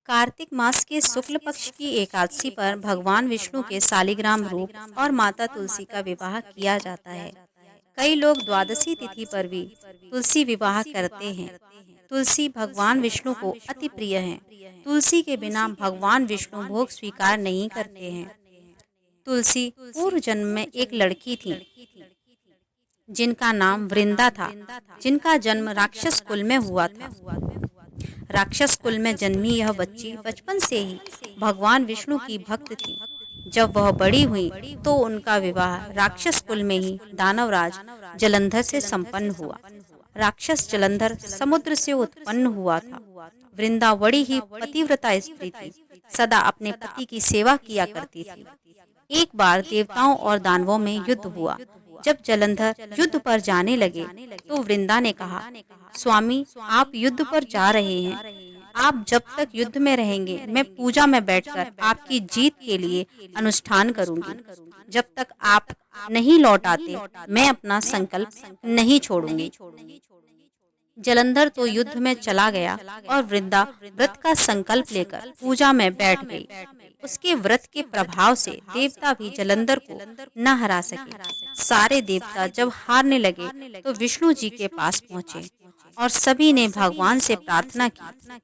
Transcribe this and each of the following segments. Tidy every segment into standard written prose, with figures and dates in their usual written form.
कार्तिक मास के शुक्ल पक्ष की एकादशी पर भगवान विष्णु के शालिग्राम रूप और माता तुलसी का विवाह किया जाता है। कई लोग द्वादशी तिथि पर भी तुलसी विवाह करते हैं। तुलसी भगवान विष्णु को अति प्रिय है। तुलसी के बिना भगवान विष्णु भोग स्वीकार नहीं करते हैं। तुलसी पूर्व जन्म में एक लड़की थी जिनका नाम वृंदा था, जिनका जन्म राक्षस कुल में हुआ था। राक्षस कुल में जन्मी यह बच्ची बचपन से ही भगवान विष्णु की भक्त थी। जब वह बड़ी हुई तो उनका विवाह राक्षस कुल में ही दानवराज जलंधर से संपन्न हुआ। राक्षस जलंधर समुद्र से उत्पन्न हुआ था। वृंदा बड़ी ही पतिव्रता स्त्री थी, सदा अपने पति की सेवा किया करती थी। एक बार देवताओं और दानवों में युद्ध हुआ। जब जलंधर युद्ध पर जाने लगे तो वृंदा ने कहा, स्वामी, आप युद्ध पर जा रहे हैं। आप जब तक युद्ध में रहेंगे मैं पूजा में बैठकर आपकी जीत के लिए अनुष्ठान करूंगी। जब तक आप नहीं लौट आते मैं अपना संकल्प नहीं छोड़ूंगी। जलंधर तो युद्ध में चला गया और वृंदा व्रत का संकल्प लेकर पूजा में बैठ गई। उसके व्रत के प्रभाव से देवता भी जलंधर को न हरा सके। सारे देवता जब हारने लगे तो विष्णु जी के पास पहुँचे और सभी ने भगवान से प्रार्थना की।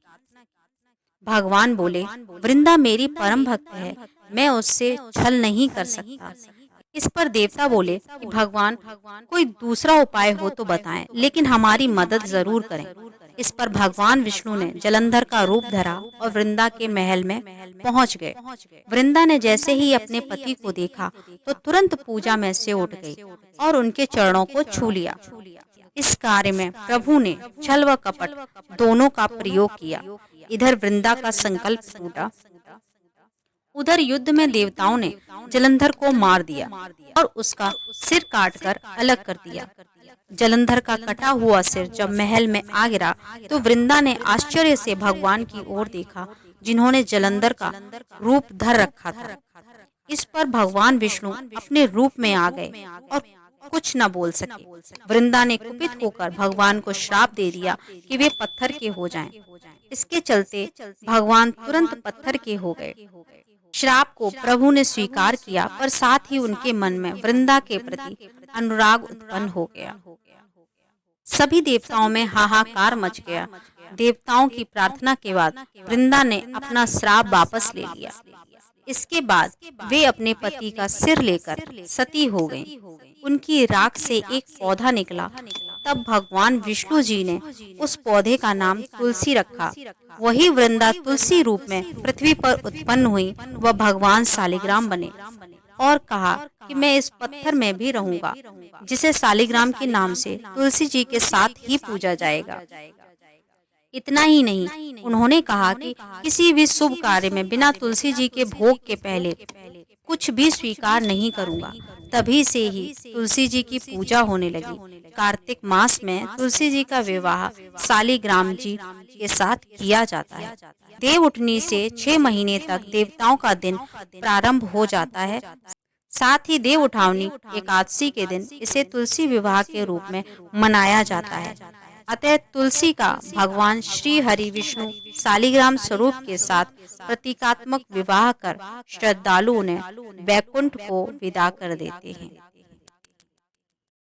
भगवान बोले, वृंदा मेरी परम भक्त है, मैं उससे छल नहीं कर सकता। इस पर देवता बोले कि भगवान, कोई दूसरा उपाय हो तो बताएं, लेकिन हमारी मदद जरूर करें। इस पर भगवान विष्णु ने जलंधर का रूप धरा और वृंदा के महल में पहुंच गए। वृंदा ने जैसे ही अपने पति को देखा तो तुरंत पूजा में से उठ गई और उनके चरणों को छू लिया। इस कार्य में प्रभु ने छल व कपट दोनों का प्रयोग किया। इधर वृंदा का संकल्प टूटा, उधर युद्ध में देवताओं ने जलंधर को मार दिया और उसका सिर काटकर अलग कर दिया। जलंधर का कटा हुआ सिर जब महल में आ गिरा तो वृंदा ने आश्चर्य से भगवान की ओर देखा, जिन्होंने जलंधर का रूप धर रखा था। इस पर भगवान विष्णु अपने रूप में आ गए और कुछ न बोल सके। वृंदा ने कुपित होकर भगवान को श्राप दे दिया कि वे पत्थर के हो जाएं। इसके चलते भगवान तुरंत पत्थर के हो गए। श्राप को प्रभु ने स्वीकार किया, पर साथ ही उनके मन में वृंदा के प्रति अनुराग उत्पन्न हो गया। सभी देवताओं में हाहाकार मच गया। देवताओं की प्रार्थना के बाद वृंदा ने अपना श्राप वापस ले लिया। इसके बाद वे अपने पति का सिर लेकर सती हो गईं। उनकी राख से एक पौधा निकला। तब भगवान विष्णु जी ने उस पौधे का नाम तुलसी रखा। वही वृंदा तुलसी रूप में पृथ्वी पर उत्पन्न हुई व भगवान शालिग्राम बने और कहा कि मैं इस पत्थर में भी रहूंगा, जिसे शालिग्राम के नाम से तुलसी जी के साथ ही पूजा जाएगा। इतना ही नहीं, उन्होंने कहा कि किसी भी शुभ कार्य में बिना तुलसी जी के भोग के पहले कुछ भी स्वीकार नहीं करूंगा। तभी से ही तुलसी जी की पूजा होने लगी। कार्तिक मास में तुलसी जी का विवाह शालिग्राम जी के साथ किया जाता है। देव उठनी से 6 महीने तक देवताओं का दिन प्रारंभ हो जाता है। साथ ही देव उठावनी एकादशी के दिन इसे तुलसी विवाह के रूप में मनाया जाता है। अतः तुलसी का भगवान श्री हरि विष्णु शालिग्राम स्वरूप के साथ प्रतीकात्मक विवाह कर श्रद्धालुओं ने वैकुंठ को विदा कर देते हैं।